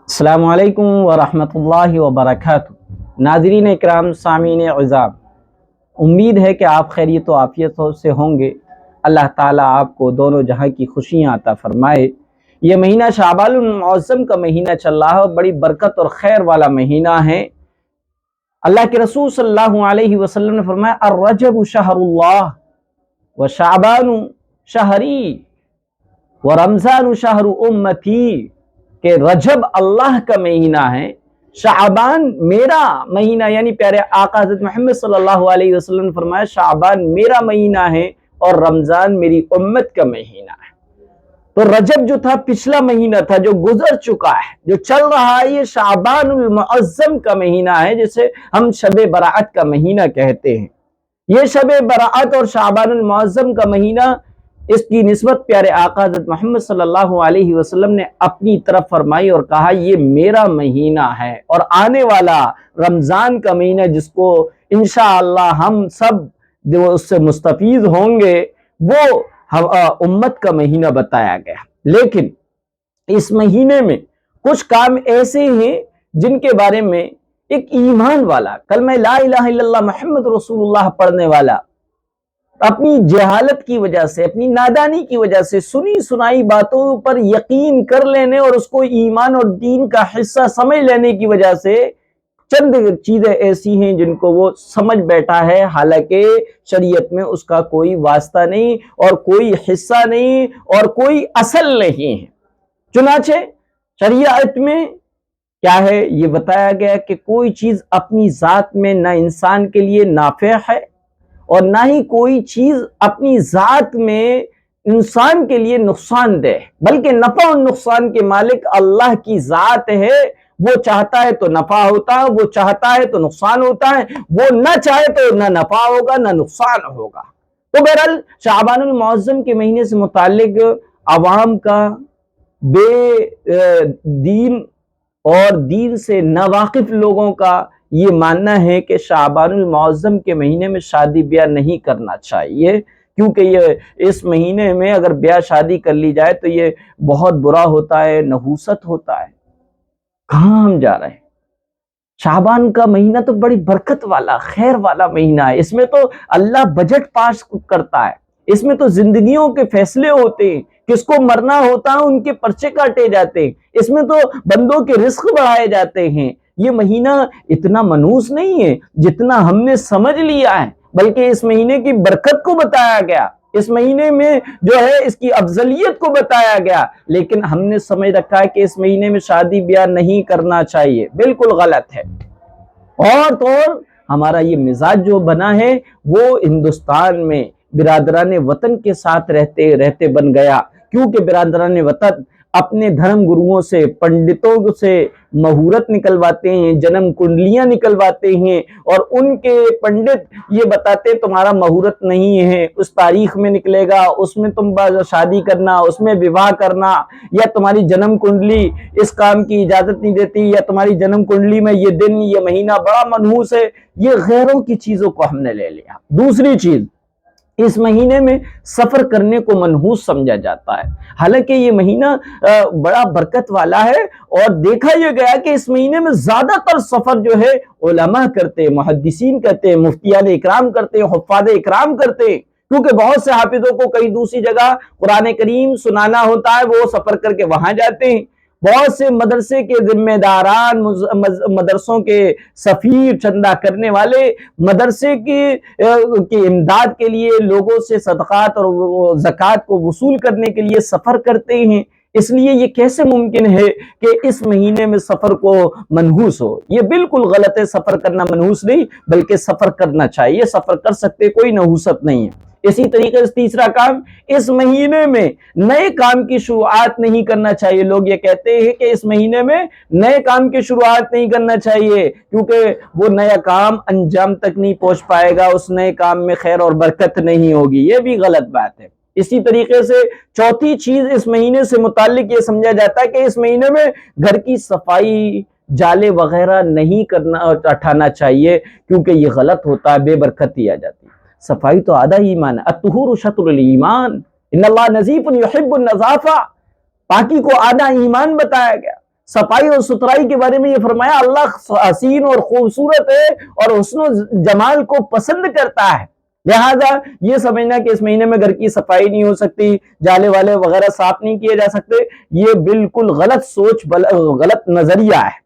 السلام علیکم ورحمۃ اللہ وبرکاتہ۔ ناظرین اکرام، سامعین اعزام، امید ہے کہ آپ خیریت و عافیت سے ہوں گے۔ اللہ تعالیٰ آپ کو دونوں جہاں کی خوشیاں عطا فرمائے۔ یہ مہینہ شعبان المعظم کا مہینہ چل رہا ہے، بڑی برکت اور خیر والا مہینہ ہے۔ اللہ کے رسول صلی اللہ علیہ وسلم نے فرمایا الرجب شہر اللہ وشعبان شہری ورمضان شہر امتی، کہ رجب اللہ کا مہینہ ہے، شعبان میرا مہینہ، یعنی پیارے آقا حضرت محمد صلی اللہ علیہ وسلم نے فرمایا شعبان میرا مہینہ ہے اور رمضان میری امت کا مہینہ ہے۔ تو رجب جو تھا پچھلا مہینہ تھا جو گزر چکا ہے، جو چل رہا ہے، یہ شعبان المعظم کا مہینہ ہے، جسے ہم شب برأت کا مہینہ کہتے ہیں۔ یہ شب برأت اور شعبان المعظم کا مہینہ، اس کی نسبت پیارے آقا حضرت محمد صلی اللہ علیہ وسلم نے اپنی طرف فرمائی اور کہا یہ میرا مہینہ ہے، اور آنے والا رمضان کا مہینہ جس کو انشاءاللہ ہم سب جو اس سے مستفید ہوں گے، وہ امت کا مہینہ بتایا گیا۔ لیکن اس مہینے میں کچھ کام ایسے ہیں جن کے بارے میں ایک ایمان والا، کلمہ لا الہ الا اللہ محمد رسول اللہ پڑھنے والا، اپنی جہالت کی وجہ سے، اپنی نادانی کی وجہ سے، سنی سنائی باتوں پر یقین کر لینے اور اس کو ایمان اور دین کا حصہ سمجھ لینے کی وجہ سے چند چیزیں ایسی ہیں جن کو وہ سمجھ بیٹھا ہے، حالانکہ شریعت میں اس کا کوئی واسطہ نہیں اور کوئی حصہ نہیں اور کوئی اصل نہیں ہے۔ چنانچہ شریعت میں کیا ہے یہ بتایا گیا کہ کوئی چیز اپنی ذات میں نہ انسان کے لیے نافع ہے اور نہ ہی کوئی چیز اپنی ذات میں انسان کے لیے نقصان دہ، بلکہ نفع اور نقصان کے مالک اللہ کی ذات ہے۔ وہ چاہتا ہے تو نفع ہوتا ہے، وہ چاہتا ہے تو نقصان ہوتا ہے، وہ نہ چاہے تو نہ نفع ہوگا نہ نقصان ہوگا۔ تو بہرحال شعبان المعظم کے مہینے سے متعلق عوام کا، بے دین اور دین سے ناواقف لوگوں کا یہ ماننا ہے کہ شعبان المعظم کے مہینے میں شادی بیاہ نہیں کرنا چاہیے، کیونکہ یہ اس مہینے میں اگر بیاہ شادی کر لی جائے تو یہ بہت برا ہوتا ہے، نحوست ہوتا ہے۔ کہاں ہم جا رہے ہیں؟ شعبان کا مہینہ تو بڑی برکت والا، خیر والا مہینہ ہے۔ اس میں تو اللہ بجٹ پاس کرتا ہے، اس میں تو زندگیوں کے فیصلے ہوتے ہیں، کس کو مرنا ہوتا ہے ان کے پرچے کاٹے جاتے ہیں، اس میں تو بندوں کے رزق بڑھائے جاتے ہیں۔ یہ مہینہ اتنا منحوس نہیں ہے جتنا ہم نے سمجھ لیا ہے، بلکہ اس مہینے کی برکت کو بتایا گیا، اس مہینے میں جو ہے اس کی افضلیت کو بتایا گیا، لیکن ہم نے سمجھ رکھا ہے کہ اس مہینے میں شادی بیاہ نہیں کرنا چاہیے۔ بالکل غلط ہے۔ اور تو ہمارا یہ مزاج جو بنا ہے وہ ہندوستان میں برادران وطن کے ساتھ رہتے رہتے بن گیا، کیونکہ برادران وطن اپنے دھرم گروؤں سے، پنڈتوں سے مہورت نکلواتے ہیں، جنم کنڈلیاں نکلواتے ہیں، اور ان کے پنڈت یہ بتاتے تمہارا مہورت نہیں ہے، اس تاریخ میں نکلے گا، اس میں تم شادی کرنا، اس میں وواہ کرنا، یا تمہاری جنم کنڈلی اس کام کی اجازت نہیں دیتی، یا تمہاری جنم کنڈلی میں یہ دن یہ مہینہ بڑا منحوس ہے۔ یہ غیروں کی چیزوں کو ہم نے لے لیا۔ دوسری چیز، اس مہینے میں سفر کرنے کو منحوس سمجھا جاتا ہے، حالانکہ یہ مہینہ بڑا برکت والا ہے، اور دیکھا یہ گیا کہ اس مہینے میں زیادہ تر سفر جو ہے علماء کرتے ہیں، محدثین کرتے ہیں، مفتیان اکرام کرتے ہیں، حفاظ اکرام کرتے ہیں، کیونکہ بہت سے حافظوں کو کئی دوسری جگہ قرآن کریم سنانا ہوتا ہے، وہ سفر کر کے وہاں جاتے ہیں۔ بہت سے مدرسے کے ذمہ داران، مدرسوں کے سفیر، چندہ کرنے والے، مدرسے کی امداد کے لیے لوگوں سے صدقات اور زکوٰۃ کو وصول کرنے کے لیے سفر کرتے ہیں۔ اس لیے یہ کیسے ممکن ہے کہ اس مہینے میں سفر کو منحوس ہو؟ یہ بالکل غلط ہے، سفر کرنا منحوس نہیں، بلکہ سفر کرنا چاہیے، سفر کر سکتے، کوئی نحوست نہیں ہے۔ اسی طریقے سے تیسرا کام، اس مہینے میں نئے کام کی شروعات نہیں کرنا چاہیے۔ لوگ یہ کہتے ہیں کہ اس مہینے میں نئے کام کی شروعات نہیں کرنا چاہیے، کیونکہ وہ نیا کام انجام تک نہیں پہنچ پائے گا، اس نئے کام میں خیر اور برکت نہیں ہوگی۔ یہ بھی غلط بات ہے۔ اسی طریقے سے چوتھی چیز، اس مہینے سے متعلق یہ سمجھا جاتا ہے کہ اس مہینے میں گھر کی صفائی، جالے وغیرہ نہیں اٹھانا چاہیے، کیونکہ یہ غلط ہوتا ہے، بے برکتی آ جاتی ہے۔ صفائی تو آدھا ایمان ہے، الطہور شطر الایمان، ان اللہ نظیف یحب النظافہ، پاکی کو آدھا ایمان بتایا گیا۔ صفائی اور ستھرائی کے بارے میں یہ فرمایا اللہ حسین اور خوبصورت ہے اور حسن و جمال کو پسند کرتا ہے، لہذا یہ سمجھنا کہ اس مہینے میں گھر کی صفائی نہیں ہو سکتی، جالے والے وغیرہ صاف نہیں کیے جا سکتے، یہ بالکل غلط سوچ، غلط نظریہ ہے۔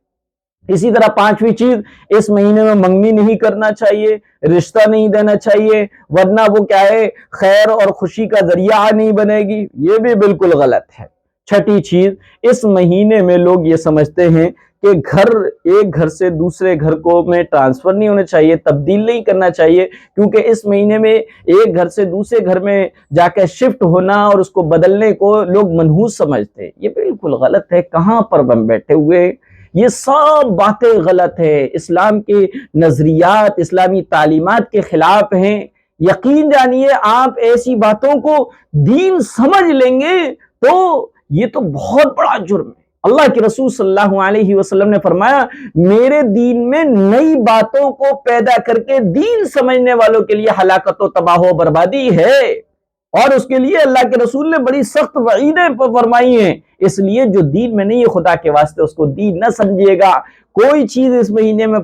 اسی طرح پانچویں چیز، اس مہینے میں منگنی نہیں کرنا چاہیے، رشتہ نہیں دینا چاہیے، ورنہ وہ کیا ہے، خیر اور خوشی کا ذریعہ نہیں بنے گی، یہ بھی بالکل غلط ہے۔ چھٹی چیز، اس مہینے میں لوگ یہ سمجھتے ہیں کہ ایک گھر سے دوسرے گھر کو میں ٹرانسفر نہیں ہونا چاہیے، تبدیل نہیں کرنا چاہیے، کیونکہ اس مہینے میں ایک گھر سے دوسرے گھر میں جا کے شفٹ ہونا اور اس کو بدلنے کو لوگ منحوس سمجھتے ہیں، یہ بالکل غلط ہے۔ کہاں پر ہم بیٹھے ہوئے، یہ سب باتیں غلط ہے، اسلام کے نظریات، اسلامی تعلیمات کے خلاف ہیں۔ یقین جانیے آپ ایسی باتوں کو دین سمجھ لیں گے تو یہ تو بہت بڑا جرم ہے۔ اللہ کے رسول صلی اللہ علیہ وسلم نے فرمایا، میرے دین میں نئی باتوں کو پیدا کر کے دین سمجھنے والوں کے لیے ہلاکت و تباہ و بربادی ہے، اور اس کے لیے اللہ کے رسول نے بڑی سخت وعیدیں فرمائی ہیں۔ اس لیے جو دین میں نہیں ہے، خدا کے واسطے اس کو دین نہ سمجھیے گا۔ کوئی چیز اس مہینے میں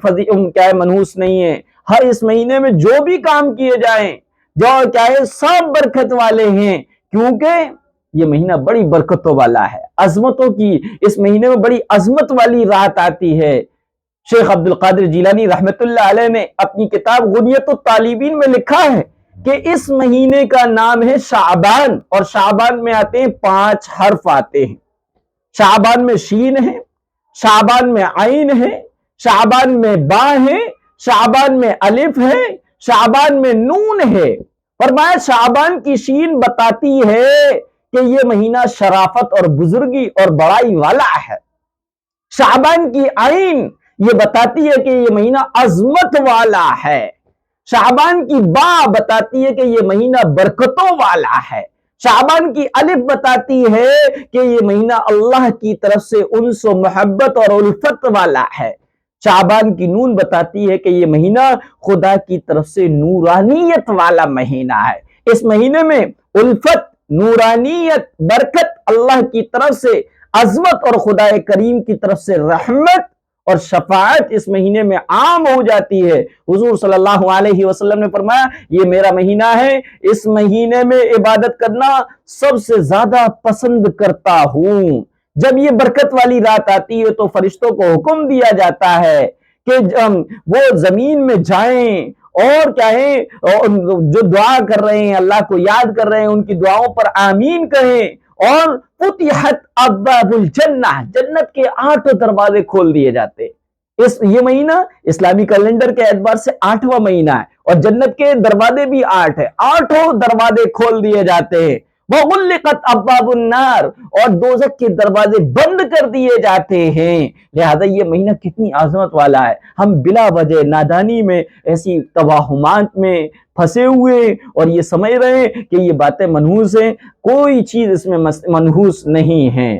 منحوس نہیں ہے، ہر اس مہینے میں جو بھی کام کیے جائیں، جو کیا ہے، سب برکت والے ہیں، کیونکہ یہ مہینہ بڑی برکتوں والا ہے، عظمتوں کی، اس مہینے میں بڑی عظمت والی رات آتی ہے۔ شیخ عبد القادر جیلانی رحمت اللہ علیہ نے اپنی کتاب غنیت الطالبین میں لکھا ہے کہ اس مہینے کا نام ہے شعبان، اور شعبان میں آتے ہیں 5 حرف آتے ہیں۔ شعبان میں شین ہے، شعبان میں عین ہے، شعبان میں با ہے، شعبان میں الف ہے، شعبان میں نون ہے۔ فرمایا شعبان کی شین بتاتی ہے کہ یہ مہینہ شرافت اور بزرگی اور بڑائی والا ہے۔ شعبان کی عین یہ بتاتی ہے کہ یہ مہینہ عظمت والا ہے۔ شعبان کی با بتاتی ہے کہ یہ مہینہ برکتوں والا ہے۔ شعبان کی الف بتاتی ہے کہ یہ مہینہ اللہ کی طرف سے انس و محبت اور الفت والا ہے۔ شعبان کی نون بتاتی ہے کہ یہ مہینہ خدا کی طرف سے نورانیت والا مہینہ ہے۔ اس مہینے میں الفت، نورانیت، برکت اللہ کی طرف سے، عظمت اور خدا کریم کی طرف سے رحمت اور شفاعت اس مہینے میں عام ہو جاتی ہے۔ حضور صلی اللہ علیہ وسلم نے فرمایا یہ میرا مہینہ ہے، اس مہینے میں عبادت کرنا سب سے زیادہ پسند کرتا ہوں۔ جب یہ برکت والی رات آتی ہے تو فرشتوں کو حکم دیا جاتا ہے کہ وہ زمین میں جائیں اور کیا ہے، جو دعا کر رہے ہیں، اللہ کو یاد کر رہے ہیں، ان کی دعاؤں پر آمین کہیں، اور فتحت ابواب الجنہ، جنت کے 8 دروازے کھول دیے جاتے۔ یہ مہینہ اسلامی کیلنڈر کے اعتبار سے 8واں مہینہ ہے، اور جنت کے دروازے بھی 8 ہیں، 8 دروازے کھول دیے جاتے ہیں۔ وغلقت ابواب النار، اور دوزخ کے دروازے بند کر دیے جاتے ہیں۔ لہذا یہ مہینہ کتنی عظمت والا ہے، ہم بلا وجہ نادانی میں ایسی توہمات میں پھنسے ہوئے اور یہ سمجھ رہے ہیں کہ یہ باتیں منحوس ہیں۔ کوئی چیز اس میں منحوس نہیں ہے۔